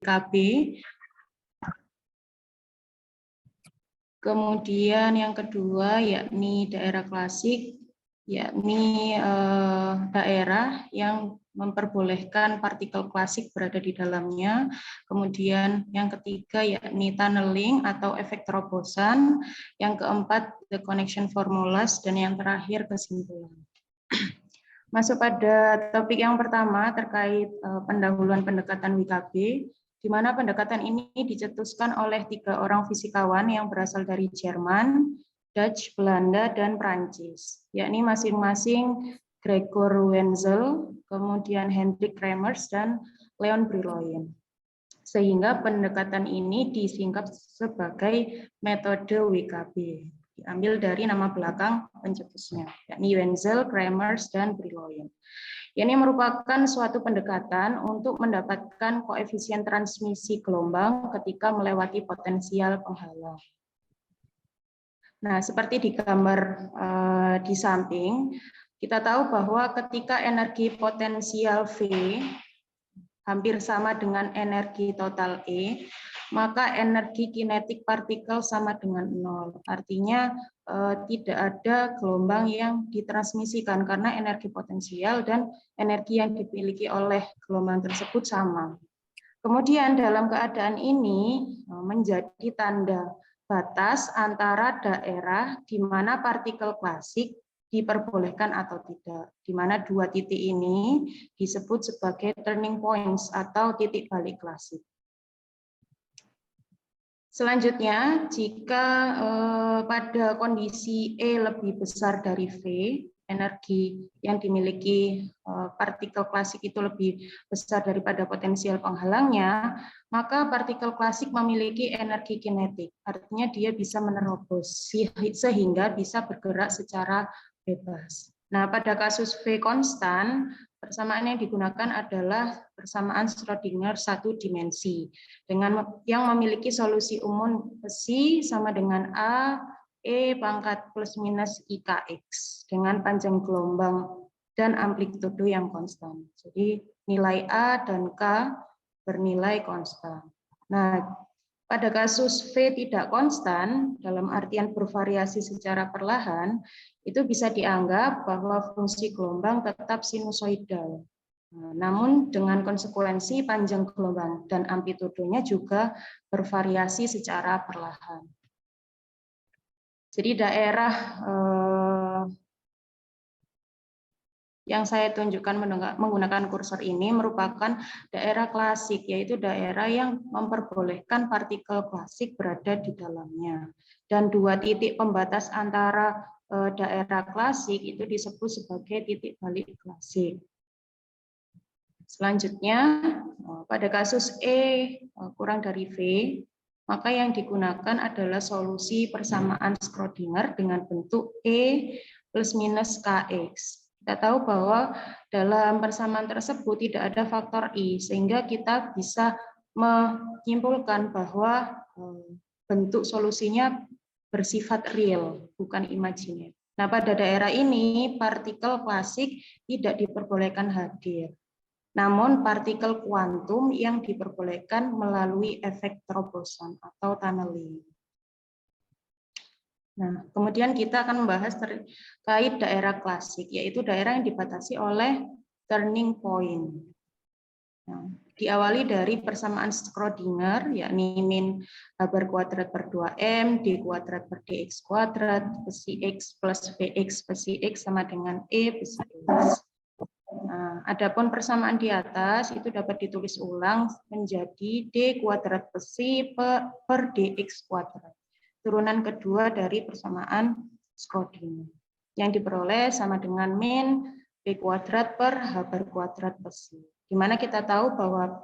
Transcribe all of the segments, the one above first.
WKB. Kemudian yang kedua yakni daerah klasik, yakni daerah yang memperbolehkan partikel klasik berada di dalamnya. Kemudian yang ketiga yakni tunneling atau efek terobosan. Yang keempat the connection formulas, dan yang terakhir kesimpulan. Masuk pada topik yang pertama terkait pendahuluan pendekatan WKB, di mana pendekatan ini dicetuskan oleh 3 orang fisikawan yang berasal dari Jerman, Dutch, Belanda, dan Prancis, yakni masing-masing Gregor Wenzel, kemudian Hendrik Reimers, dan Leon Brillouin. Sehingga pendekatan ini disingkat sebagai metode WKB, diambil dari nama belakang pencetusnya, yakni Wenzel, Reimers, dan Brillouin. Ini merupakan suatu pendekatan untuk mendapatkan koefisien transmisi gelombang ketika melewati potensial penghalang. Nah, seperti di gambar di samping, kita tahu bahwa ketika energi potensial V hampir sama dengan energi total E, maka energi kinetik partikel sama dengan 0. Artinya tidak ada gelombang yang ditransmisikan karena energi potensial dan energi yang dimiliki oleh gelombang tersebut sama. Kemudian dalam keadaan ini menjadi tanda batas antara daerah di mana partikel klasik diperbolehkan atau tidak, di mana 2 titik ini disebut sebagai turning points atau titik balik klasik. Selanjutnya, jika pada kondisi E lebih besar dari V, energi yang dimiliki partikel klasik itu lebih besar daripada potensial penghalangnya, maka partikel klasik memiliki energi kinetik, artinya dia bisa menerobos sehingga bisa bergerak secara bebas. Nah, pada kasus V konstan, persamaan yang digunakan adalah persamaan Schrödinger 1 dimensi dengan yang memiliki solusi umum besi sama dengan A E pangkat plus minus IKX dengan panjang gelombang dan amplitudo yang konstan. Jadi nilai A dan K bernilai konstan. Nah, pada kasus V tidak konstan, dalam artian bervariasi secara perlahan, itu bisa dianggap bahwa fungsi gelombang tetap sinusoidal. Namun dengan konsekuensi panjang gelombang dan amplitudonya juga bervariasi secara perlahan. Jadi daerah yang saya tunjukkan menggunakan kursor ini merupakan daerah klasik, yaitu daerah yang memperbolehkan partikel klasik berada di dalamnya. Dan 2 titik pembatas antara daerah klasik itu disebut sebagai titik balik klasik. Selanjutnya, pada kasus E kurang dari V, maka yang digunakan adalah solusi persamaan Schrödinger dengan bentuk E plus minus KX. Kita tahu bahwa dalam persamaan tersebut tidak ada faktor I, sehingga kita bisa menyimpulkan bahwa bentuk solusinya bersifat real, bukan imajiner. Nah, pada daerah ini partikel klasik tidak diperbolehkan hadir. Namun partikel kuantum yang diperbolehkan melalui efek terobosan atau tunneling. Nah, kemudian kita akan membahas terkait daerah klasik, yaitu daerah yang dibatasi oleh turning point. Nah, diawali dari persamaan Schrödinger, yakni min Haber kuadrat per 2M, D kuadrat per DX kuadrat, besi X plus VX besi X sama dengan E besi X. Nah, adapun persamaan di atas itu dapat ditulis ulang menjadi D kuadrat besi per DX kuadrat. Turunan kedua dari persamaan Schrödinger yang diperoleh sama dengan min P kuadrat per Haber kuadrat besi. Di mana kita tahu bahwa P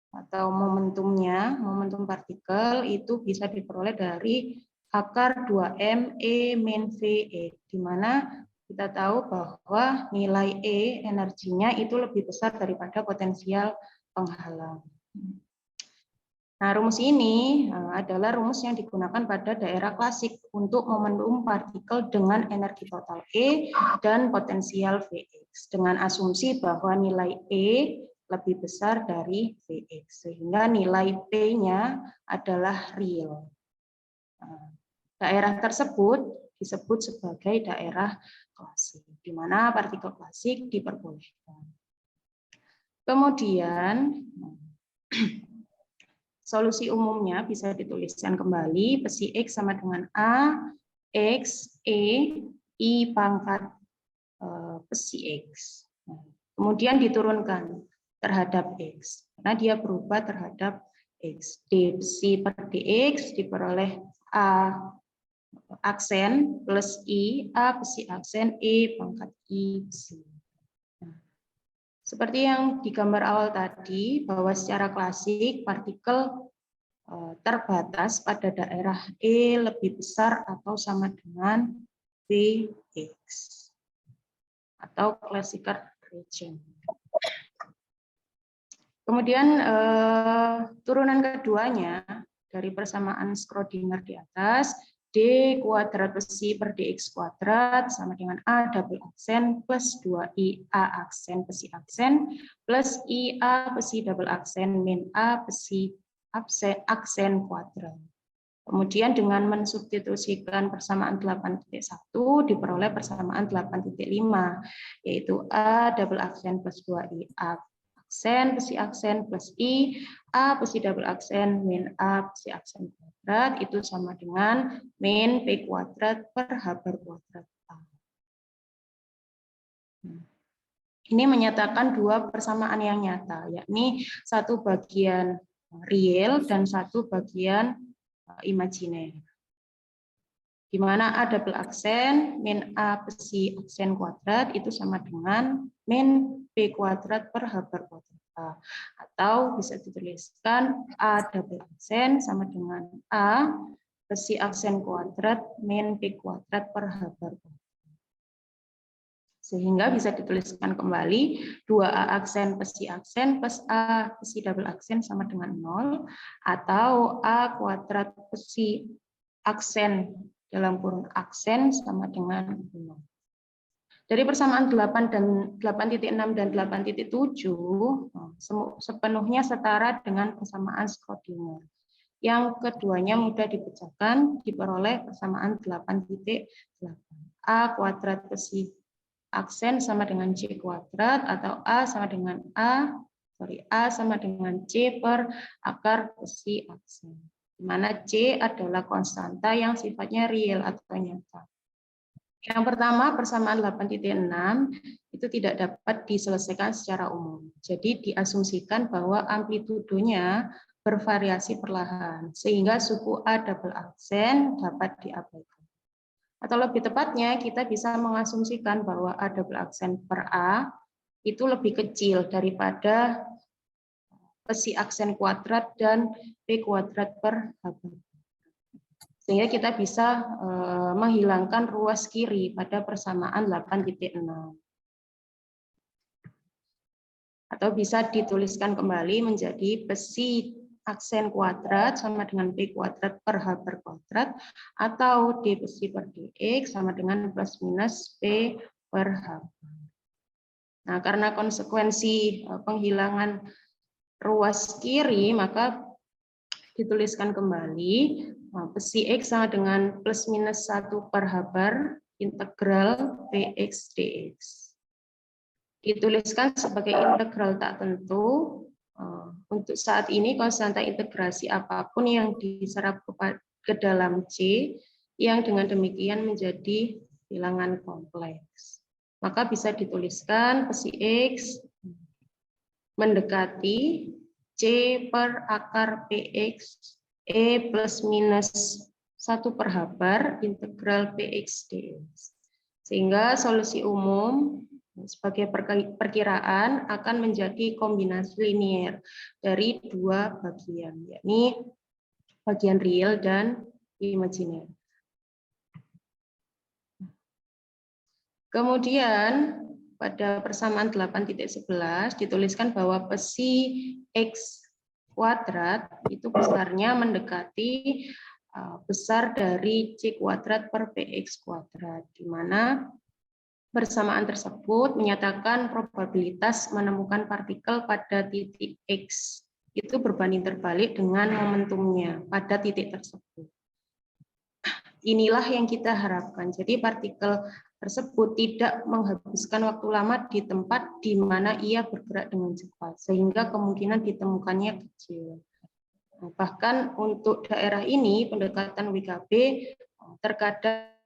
atau momentumnya, momentum partikel itu bisa diperoleh dari akar 2M E min VE, di mana kita tahu bahwa nilai E energinya itu lebih besar daripada potensial penghalang. Nah, rumus ini adalah rumus yang digunakan pada daerah klasik untuk momentum partikel dengan energi total E dan potensial Vx, dengan asumsi bahwa nilai E lebih besar dari Vx, sehingga nilai P-nya adalah real. Daerah tersebut disebut sebagai daerah klasik, di mana partikel klasik diperbolehkan. Kemudian, solusi umumnya bisa dituliskan kembali, besi X sama dengan A, X, E, I pangkat besi X. Kemudian diturunkan terhadap X, karena dia berubah terhadap X. D besi per dx diperoleh A aksen plus I, A besi aksen, E pangkat I besi. Seperti yang digambar awal tadi, bahwa secara klasik partikel terbatas pada daerah E lebih besar atau sama dengan Vx, atau classical region. Kemudian turunan keduanya dari persamaan Schrödinger di atas, D kuadrat besi per dx kuadrat sama dengan A double aksen plus 2I A aksen besi aksen plus IA besi double aksen min A besi aksen kuadrat. Kemudian dengan mensubstitusikan persamaan 8.1 diperoleh persamaan 8.5, yaitu A double aksen plus 2I A aksen besi aksen plus I A besi double aksen min A besi aksen kuadrat itu sama dengan min P kuadrat per H bar kuadrat A. Ini menyatakan dua persamaan yang nyata, yakni satu bagian real dan satu bagian imajiner. Di mana A double aksen min A besi aksen kuadrat itu sama dengan min P kuadrat per H bar kuadrat A. Atau bisa dituliskan A double aksen sama dengan A besi aksen kuadrat min P kuadrat per H bar kuadrat. Sehingga bisa dituliskan kembali 2A aksen besi aksen plus A besi double aksen sama dengan 0, atau A kuadrat besi aksen dalam kurung aksen sama dengan 0. Dari persamaan 8 dan 8.6 dan 8.7 sepenuhnya setara dengan persamaan Schrödinger. Yang keduanya mudah dipecahkan, diperoleh persamaan 8.8. A kuadrat besi aksen sama dengan C kuadrat, atau A sama dengan A sama dengan C per akar besi aksen, di mana C adalah konstanta yang sifatnya real atau nyata. Yang pertama, persamaan 8.6 itu tidak dapat diselesaikan secara umum. Jadi diasumsikan bahwa amplitudonya bervariasi perlahan, sehingga suku A double aksen dapat diabaikan. Atau lebih tepatnya, kita bisa mengasumsikan bahwa A double aksen per A itu lebih kecil daripada besi aksen kuadrat dan P kuadrat per H. Sehingga kita bisa menghilangkan ruas kiri pada persamaan 8.6. Atau bisa dituliskan kembali menjadi besi aksen kuadrat sama dengan P kuadrat per H per kuadrat, atau D besi per dx sama dengan plus minus P per H. Nah, karena konsekuensi penghilangan ruas kiri, maka dituliskan kembali besi X sama dengan plus minus 1 per H bar integral Px dx. Dituliskan sebagai integral tak tentu. Untuk saat ini konstanta integrasi apapun yang diserap ke dalam C yang dengan demikian menjadi bilangan kompleks. Maka bisa dituliskan besi X mendekati C per akar Px E plus minus 1 per H bar integral Px dx. Sehingga solusi umum sebagai perkiraan akan menjadi kombinasi linier dari dua bagian, yakni bagian real dan imajiner. Kemudian pada persamaan 8.11 dituliskan bahwa besi X kuadrat itu besarnya mendekati besar dari C kuadrat per Px kuadrat, di mana Persamaan tersebut menyatakan probabilitas menemukan partikel pada titik X itu berbanding terbalik dengan momentumnya pada titik tersebut. Inilah yang kita harapkan. Jadi partikel tersebut tidak menghabiskan waktu lama di tempat di mana ia bergerak dengan cepat, sehingga kemungkinan ditemukannya kecil. Bahkan untuk daerah ini, pendekatan WKB terkadang